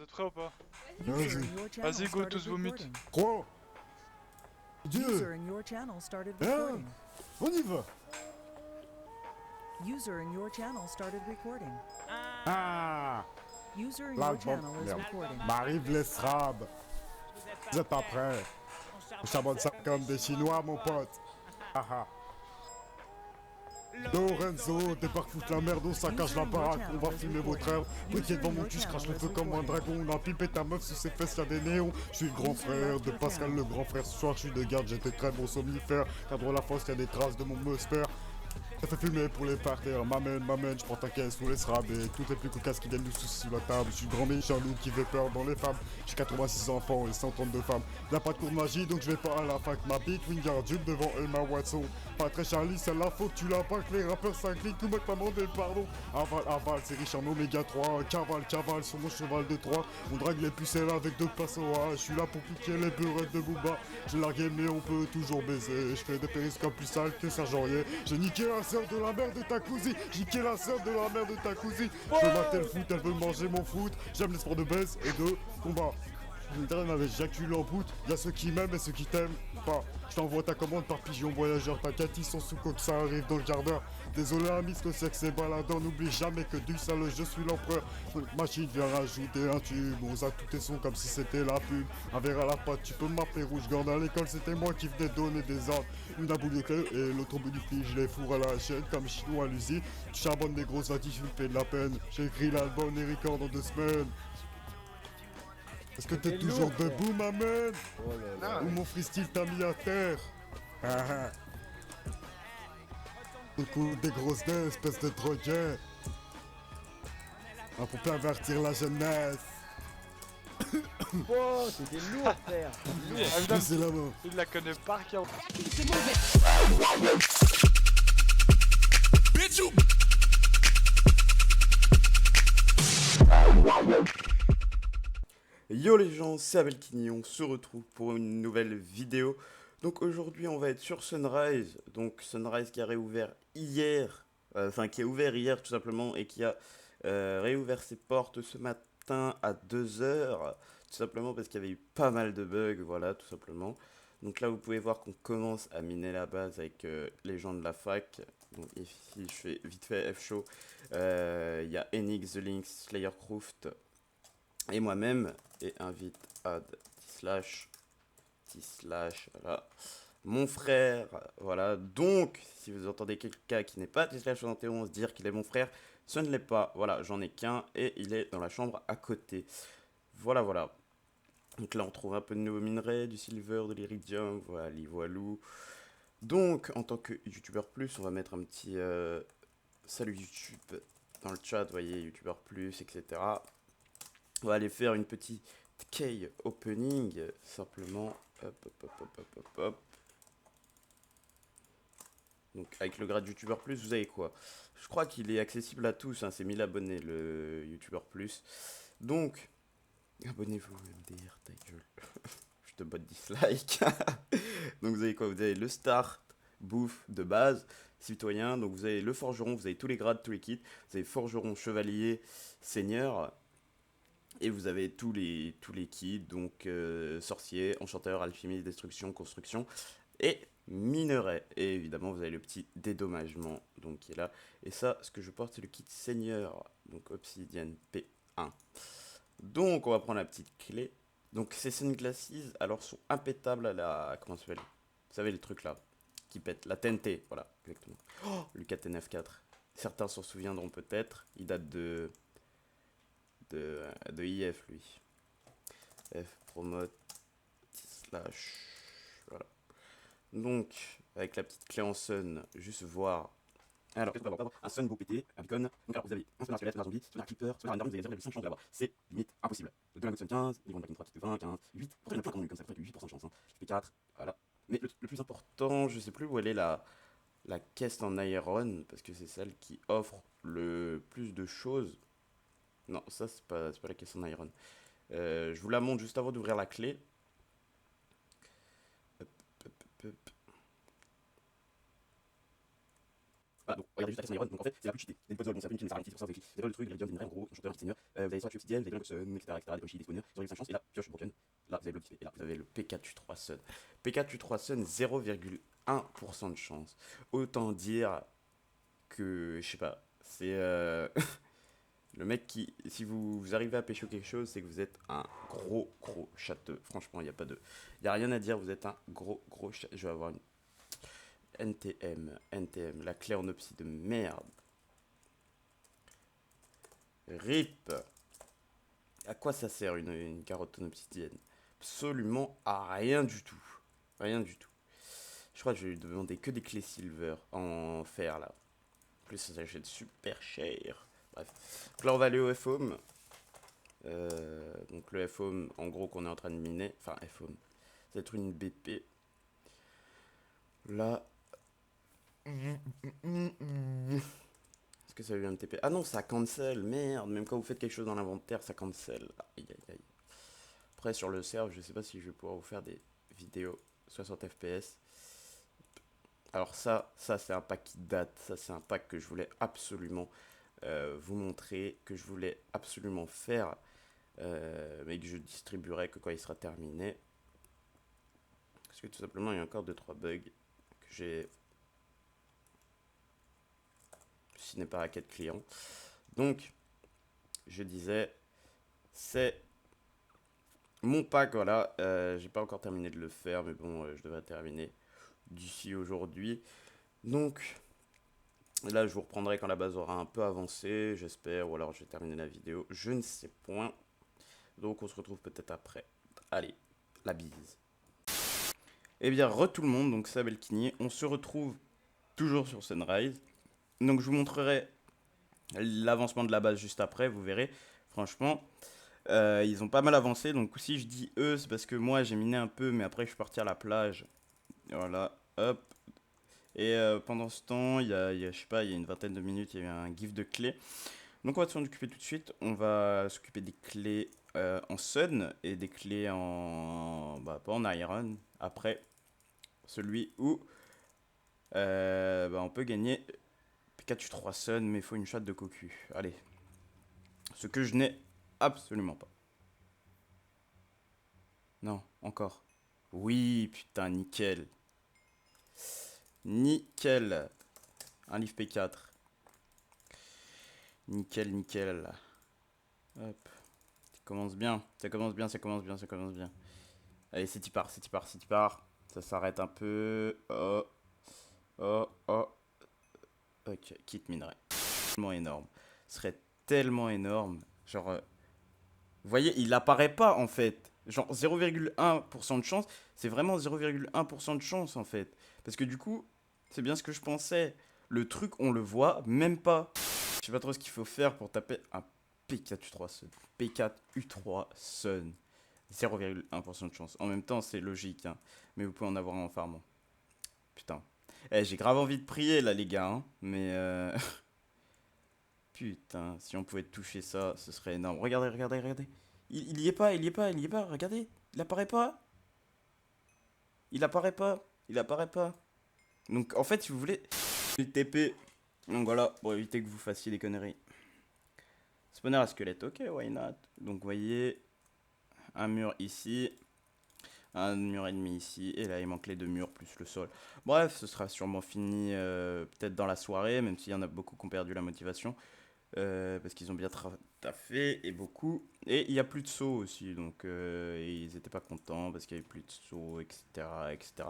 êtes prêts ou pas? User Vas-y. in your channel Vas-y, go, started tous vos mutes. recording. 3, 2, User in your channel started 1, recording. on y va. User in your channel started recording. Ah, User in your l'album, channel is merde. recording. M'arrive les SRAB. Vous êtes pas prêts? On charbonne ça comme des Chinois, mon pote. Haha. Lorenzo, départ foutre la merde, on saccage la baraque, on va filmer votre heure. Briquet devant mon cul, je crache le feu comme un dragon. On a pipé ta meuf sous ses fesses, y'a des néons. Je suis le grand frère de Pascal, le grand frère. Ce soir, je suis de garde, j'étais très bon somnifère. Cadre la fosse, y'a des traces de mon musper. Ça fait fumer pour les parterres, m'amène, je prends ta caisse, vous laisse raber. Tout est plus cocasse qui viennent nous soucis sur la table. Je suis grand méchant loup qui fait peur dans les femmes. J'ai 86 enfants et 132 femmes. Y'a pas de cours de magie donc je vais pas à la fac. Ma bite Wingard Duke devant Emma Watson. Pas très Charlie, c'est la faute, tu l'as pas que les rappeurs s'inclinent. Tout le monde m'a demandé pardon. Aval, c'est riche en oméga 3. Cavale sur mon cheval de 3. On drague les pucelles avec deux passoires. Je suis là pour piquer les beurrettes de Booba. J'ai largué mais on peut toujours baiser. Je fais des périscopes plus sales que Sergent-Rier. J'ai niqué la sœur de la mère de ta cousine. J'ai niqué la sœur de la mère de ta cousine. Je veux mater le foot, elle veut manger mon foot. J'aime les sports de baisse et de combat. Une dernière m'avait éjaculé en bout. Y'a ceux qui m'aiment et ceux qui t'aiment pas. Je t'envoie ta commande par pigeon voyageur. T'inquiète, ils sont sous côte, ça arrive dans le quart d'heure. Désolé amis, ce que c'est que c'est baladant. N'oublie jamais que du sale, je suis l'empereur. Machine vient rajouter un tube. On a tous tes sons comme si c'était la pub. Un verre à la pâte, tu peux m'appeler rouge gorge. À l'école, c'était moi qui venais donner des ordres. Une à bout de clé et l'autre au bout du fil. Je les fourre à la chaîne comme chinois à l'usine. Tu charbonnes des grosses vatiges, tu me fais de la peine. J'ai écrit l'album et record dans 2 semaines. Est-ce que t'es toujours debout, ma man? Oh là là. Ou mon freestyle t'a mis à terre? Ah ah. Le coup des grosses dents, espèce de drogué. Ah, pour pervertir la jeunesse. Oh, c'était lourd, frère. Lourd. Ah, putain, C'est la main. il la connaît par cœur. Yo les gens, c'est Abelkini, on se retrouve pour une nouvelle vidéo. Donc aujourd'hui on va être sur Sunrise, donc Sunrise qui a réouvert hier, enfin qui est ouvert hier tout simplement et qui a réouvert ses portes ce matin à 2 heures, tout simplement parce qu'il y avait eu pas mal de bugs, voilà tout simplement. Donc là vous pouvez voir qu'on commence à miner la base avec les gens de la fac. Donc ici je fais vite fait F-Show, il y a Enix, The Lynx, Slayercroft et moi-même, et invite add t/, voilà, mon frère, voilà. Donc, si vous entendez quelqu'un qui n'est pas t/71 dire qu'il est mon frère, ce ne l'est pas, voilà, j'en ai qu'un, et il est dans la chambre à côté, voilà, voilà. Donc là, on trouve un peu de nouveaux minerais, du silver, de l'iridium, voilà, voilou. Donc, en tant que youtubeur plus, on va mettre un petit salut YouTube dans le chat, vous voyez, youtubeur plus, etc. On va aller faire une petite key opening, simplement, hop. Donc avec le grade YouTuber Plus, vous avez quoi? Je crois qu'il est accessible à tous, hein, c'est 1000 abonnés le YouTuber Plus. Donc, abonnez-vous MDR, ta gueule. Je te botte dislike. Donc vous avez quoi? Vous avez le start, bouffe de base, citoyen, donc vous avez le forgeron, vous avez tous les grades, tous les kits. Vous avez forgeron, chevalier, seigneur. Et vous avez tous les kits, donc sorcier, enchanteur, alchimie, destruction, construction et minerai. Et évidemment, vous avez le petit dédommagement donc, qui est là. Et ça, ce que je porte, c'est le kit seigneur, donc obsidienne P1. Donc, on va prendre la petite clé. Donc, ces sunglasses, alors, sont impétables à la... Comment ça s'appelle? Vous savez, le truc là, qui pète. La TNT, voilà, exactement. Oh, le KT94. Certains s'en souviendront peut-être. Il date de IF lui. F promote / voilà. Donc avec la petite clé en sun, juste voir. Alors un sun beau pété, un beacon. Donc alors vous avez un spawner squelette, un zombie, spawner creeper, spawner random, vous avez 0,5 chance de l'avoir. C'est limite impossible. De la sun 15, niveau de 3 de 20, 15, 8. Pourtant il y en a plein qui ont eu comme ça, fait 8% de chance. Hein. Je fais 4, voilà. Mais le plus important, je sais plus où elle est la caisse en iron, parce que c'est celle qui offre le plus de choses. Non, ça c'est pas la caisse en iron. Je vous la montre juste avant d'ouvrir la clé. Hop. Voilà, donc regardez juste la classe Iron, donc en fait c'est la plus cheatée. Il y a une puzzle, bon c'est un peu inutile mais ça ralentit, c'est pour ça vous écrit. Des vols de trucs, des radiums, des minerais en gros, un chanteur, un seigneur, vous avez soit tuer obsidienne, vous avez des sun, etc., etc., des pochis, des spawners, 0,5 chance, et là, pioche broken, là vous avez le petit, et là vous avez le P4U3 Sun. P4U3 Sun, 0,1% de chance. Autant dire que, je sais pas, c'est le mec qui, si vous arrivez à pêcher quelque chose, c'est que vous êtes un gros châteux. Franchement, il n'y a pas de, il y a rien à dire, vous êtes un gros châteux. Je vais avoir une NTM, la clé en opsie de merde. RIP. À quoi ça sert une carotte en obsidienne? Absolument à rien du tout. Rien du tout. Je crois que je vais lui demander que des clés silver en fer là. En plus ça s'achète super cher. Bref. Donc là on va aller au FOM. Donc le FOM en gros qu'on est en train de miner. Enfin FOM. Ça va être une BP. Là. Est-ce que ça vient de TP? Ah non, ça cancel, merde. Même quand vous faites quelque chose dans l'inventaire, ça cancel. Aïe aïe aïe. Après, sur le serve, je sais pas si je vais pouvoir vous faire des vidéos 60 FPS. Alors, ça c'est un pack qui date. Ça, c'est un pack que je voulais absolument vous montrer, que je voulais absolument faire, mais que je distribuerai que quand il sera terminé. Parce que tout simplement, il y a encore 2-3 bugs que j'ai. Ce n'est pas à quel client. Donc, je disais, c'est mon pack, voilà. J'ai pas encore terminé de le faire, mais bon, je devrais terminer d'ici aujourd'hui. Donc, là, je vous reprendrai quand la base aura un peu avancé, j'espère, ou alors je vais terminer la vidéo. Je ne sais point. Donc, on se retrouve peut-être après. Allez, la bise. Eh bien, tout le monde, donc c'est Belkini. On se retrouve toujours sur Sunrise. Donc, je vous montrerai l'avancement de la base juste après, vous verrez. Franchement, ils ont pas mal avancé. Donc, si je dis eux, c'est parce que moi, j'ai miné un peu, mais après, je suis parti à la plage. Voilà, hop. Et pendant ce temps, je sais pas, il y a une vingtaine de minutes, il y a eu un gif de clés. Donc, on va s'en occuper tout de suite. On va s'occuper des clés en sun et des clés en. Bah, pas en iron. Après, celui où on peut gagner Pikachu 3 sun, mais il faut une chatte de cocu. Allez. Ce que je n'ai absolument pas. Non, encore. Oui, putain, nickel. Nickel. Un livre P4. Nickel, nickel. Hop. Ça commence bien. Ça commence bien, ça commence bien, ça commence bien. Allez, c'est y part, c'est y part, c'est y part. Ça s'arrête un peu. Oh. Oh, oh. Ok, kit minerai. Tellement énorme. Ce serait tellement énorme. Genre. Vous voyez, il apparaît pas en fait. Genre 0,1% de chance. C'est vraiment 0,1% de chance en fait. Parce que du coup, c'est bien ce que je pensais. Le truc, on le voit même pas. Je sais pas trop ce qu'il faut faire pour taper un P4U3 Sun. P4U3 Sun. 0,1% de chance. En même temps, c'est logique, hein. Mais vous pouvez en avoir un en farmant. Putain. Eh, j'ai grave envie de prier là, les gars. Hein. Mais putain, si on pouvait toucher ça, ce serait énorme. Regardez, regardez, regardez. Il y est pas, il y est pas, il y est pas. Regardez. Il apparaît pas. Il apparaît pas. Il apparaît pas. Donc, en fait, si vous voulez. Le TP. Donc voilà, pour éviter que vous fassiez des conneries. Spawner à squelette, ok, why not. Donc, vous voyez. Un mur ici. Un mur ennemi ici. Et là, il manque les deux murs plus le sol. Bref, ce sera sûrement fini peut-être dans la soirée. Même s'il y en a beaucoup qui ont perdu la motivation. Parce qu'ils ont bien taffé et beaucoup. Et il n'y a plus de sauts aussi, donc ils n'étaient pas contents parce qu'il n'y avait plus de sauts, etc., etc.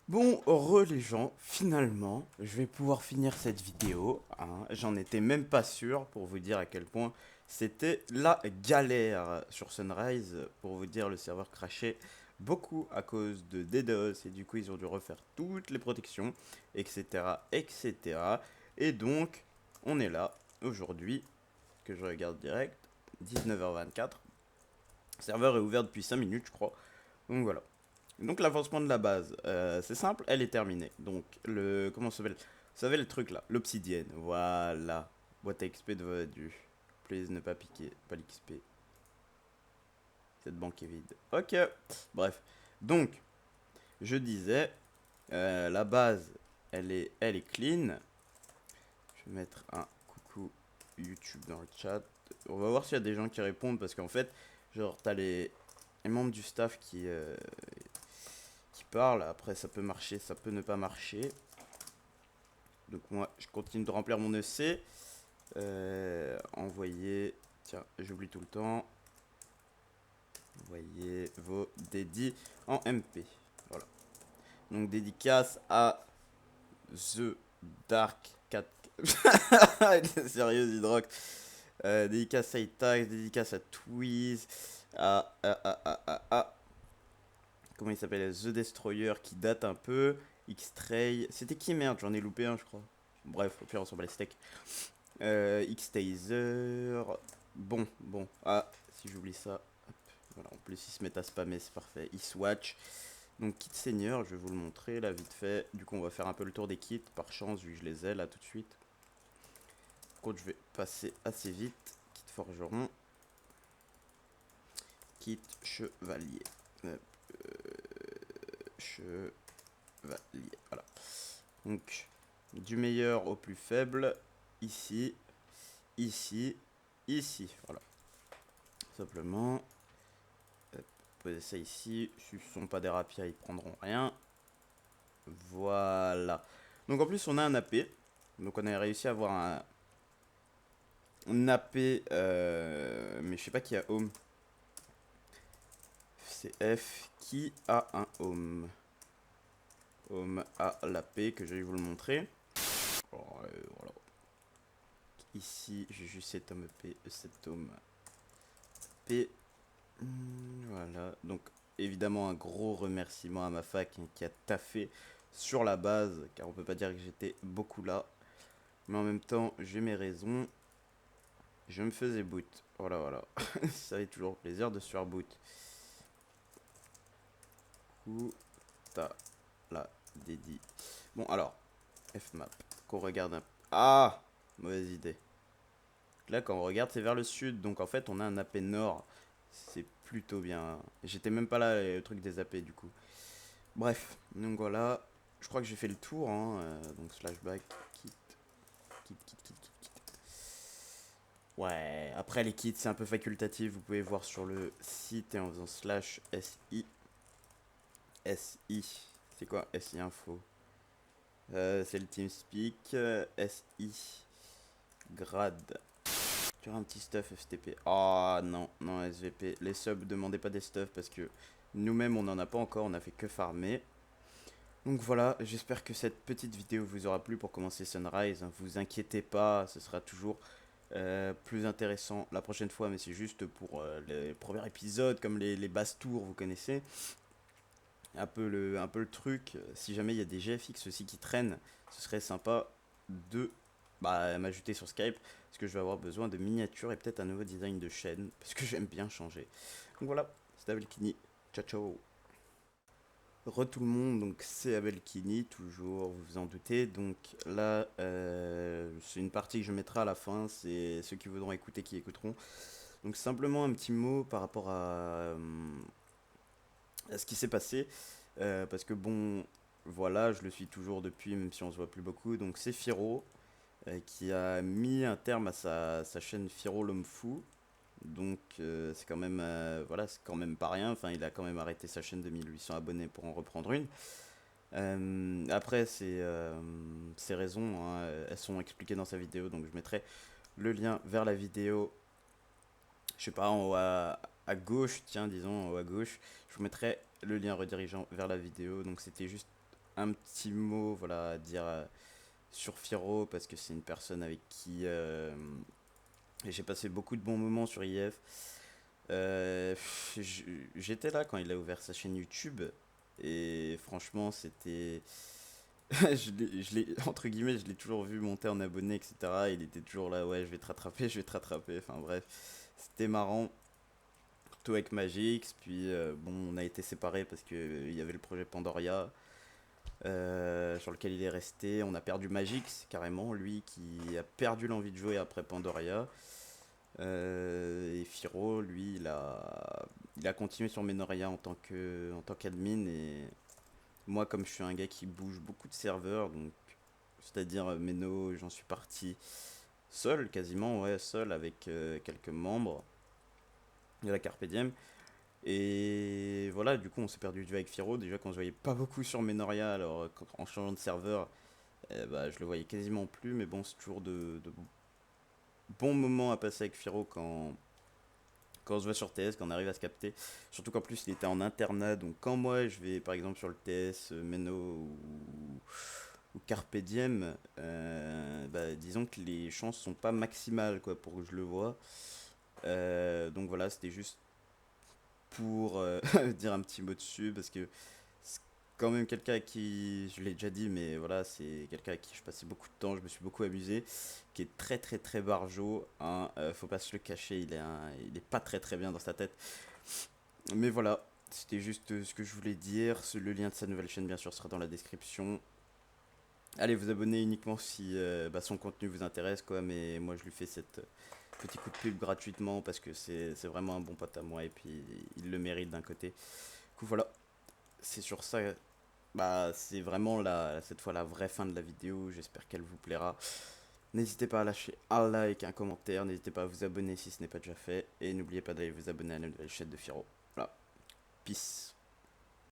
Bon, heureux les gens, finalement, je vais pouvoir finir cette vidéo. Hein. J'en étais même pas sûr pour vous dire à quel point c'était la galère sur Sunrise. Pour vous dire, le serveur crachait beaucoup à cause de DDoS et du coup ils ont dû refaire toutes les protections, etc., etc. Et donc, on est là aujourd'hui, que je regarde direct, 19h24. Le serveur est ouvert depuis 5 minutes, je crois. Donc voilà. Donc l'avancement de la base, c'est simple, elle est terminée. Donc comment ça s'appelle? Vous savez le truc là, l'obsidienne, voilà. Boîte à XP de votre dû. Please ne pas piquer, pas l'XP. Cette banque est vide. Ok, bref. Donc, je disais, la base elle est clean. Je vais mettre un coucou YouTube dans le chat. On va voir s'il y a des gens qui répondent parce qu'en fait, genre, t'as les membres du staff qui parlent. Après, ça peut marcher, ça peut ne pas marcher. Donc moi, je continue de remplir mon EC. Envoyer, tiens, j'oublie tout le temps. Envoyez vos dédits en MP. Voilà. Donc dédicace à The Dark 4. Sérieux, Hydrox. Dédicace à Itax, dédicace à Twiz, comment il s'appelle, The Destroyer qui date un peu, X-Tray, c'était qui merde, j'en ai loupé un je crois. Bref, au pire on s'en bat les steaks. X-Taser, bon, si j'oublie ça, hop, voilà, en plus ils se mettent à spammer, c'est parfait, X-Watch. Donc kit seigneur, je vais vous le montrer là vite fait, du coup on va faire un peu le tour des kits, par chance vu que je les ai là tout de suite. Contre, je vais passer assez vite. Kit forgeron. Kit chevalier. Chevalier. Voilà. Donc, du meilleur au plus faible. Ici. Ici. Ici. Voilà. Simplement. Posez ça ici. Si ce ne sont pas des rapias, ils prendront rien. Voilà. Donc, en plus, on a un AP. Donc, on a réussi à avoir un AP, mais je sais pas qui a home. C'est F qui a un home. Home a l'AP que je vais vous le montrer. Voilà. Ici, j'ai juste cet home P, cet home P. Voilà. Donc, évidemment, un gros remerciement à ma fac qui a taffé sur la base, car on peut pas dire que j'étais beaucoup là. Mais en même temps, j'ai mes raisons. Je me faisais boot. Voilà. Ça fait toujours plaisir de se faire boot. T'as la dédie. Bon, alors, Fmap. Qu'on regarde un peu. Ah! Mauvaise idée. Là, quand on regarde, c'est vers le sud. Donc, en fait, on a un AP nord. C'est plutôt bien. J'étais même pas là, le truc des AP, du coup. Bref. Donc, voilà. Je crois que j'ai fait le tour. Hein. Donc, slashback. Kit. Ouais, après les kits c'est un peu facultatif, vous pouvez voir sur le site et en faisant slash SI. SI, c'est quoi SI info? C'est le TeamSpeak, SI, grade. Tu as un petit stuff FTP. Ah non, SVP. Les subs, demandez pas des stuffs parce que nous-mêmes on n'en a pas encore, on a fait que farmer. Donc voilà, j'espère que cette petite vidéo vous aura plu pour commencer Sunrise. Vous inquiétez pas, ce sera toujours plus intéressant la prochaine fois, mais c'est juste pour les premiers épisodes, comme les basses tours, vous connaissez. Un peu le truc, si jamais il y a des GFX aussi qui traînent, ce serait sympa de m'ajouter sur Skype, parce que je vais avoir besoin de miniatures et peut-être un nouveau design de chaîne, parce que j'aime bien changer. Donc voilà, c'était Abelkini, ciao. Tout le monde, donc c'est Abelkini, toujours, vous vous en doutez. Donc là, c'est une partie que je mettrai à la fin, c'est ceux qui voudront écouter qui écouteront. Donc simplement un petit mot par rapport à ce qui s'est passé, parce que bon, voilà, je le suis toujours depuis, même si on se voit plus beaucoup. Donc c'est Firo qui a mis un terme à sa chaîne Firo l'homme fou. Donc c'est quand même voilà, c'est quand même pas rien. Enfin, il a quand même arrêté sa chaîne de 1800 abonnés pour en reprendre une. Après ses raisons, hein, elles sont expliquées dans sa vidéo, donc je mettrai le lien vers la vidéo, je sais pas, en haut à gauche, tiens, disons en haut à gauche. Je vous mettrai le lien redirigeant vers la vidéo. Donc c'était juste un petit mot, voilà, à dire sur Firo, parce que c'est une personne avec qui j'ai passé beaucoup de bons moments sur IF. J'étais là quand il a ouvert sa chaîne YouTube et franchement c'était entre guillemets, je l'ai toujours vu monter en abonnés, etc. Il était toujours là, ouais, je vais te rattraper, enfin bref, c'était marrant, tout avec Magix. Puis bon, on a été séparés parce que il y avait le projet Pandoria sur lequel il est resté. On a perdu Magix carrément, lui qui a perdu l'envie de jouer après Pandoria. Et Firo, lui, il a continué sur Menoria en tant qu'admin. Et moi, comme je suis un gars qui bouge beaucoup de serveurs, donc C'est-à-dire Meno, j'en suis parti seul, quasiment, ouais, seul avec quelques membres de la Carpe Diem. Et voilà, du coup, on s'est perdu de vue avec Firo. Déjà qu'on se voyait pas beaucoup sur Menoria, alors en changeant de serveur, bah, je le voyais quasiment plus. Mais bon, c'est toujours de bons moments à passer avec Firo quand on se voit sur TS, quand on arrive à se capter. Surtout qu'en plus, il était en internat. Donc, quand moi, je vais par exemple sur le TS, Meno ou Carpe Diem, bah, disons que les chances sont pas maximales quoi, pour que je le vois. Donc voilà, c'était juste pour dire un petit mot dessus parce que c'est quand même quelqu'un à qui, je l'ai déjà dit, mais voilà, c'est quelqu'un à qui je passais beaucoup de temps, je me suis beaucoup amusé, qui est très très très barjot, hein, faut pas se le cacher, il est pas très très bien dans sa tête. Mais voilà, c'était juste ce que je voulais dire. Le lien de sa nouvelle chaîne, bien sûr, sera dans la description. Allez vous abonner uniquement si bah, son contenu vous intéresse, quoi, mais moi je lui fais cette petit coup de pub gratuitement parce que c'est vraiment un bon pote à moi et puis il le mérite d'un côté. Du coup voilà, c'est sur ça, bah c'est vraiment cette fois la vraie fin de la vidéo, j'espère qu'elle vous plaira. N'hésitez pas à lâcher un like, un commentaire, n'hésitez pas à vous abonner si ce n'est pas déjà fait et n'oubliez pas d'aller vous abonner à la nouvelle chaîne de Firo. Voilà, peace.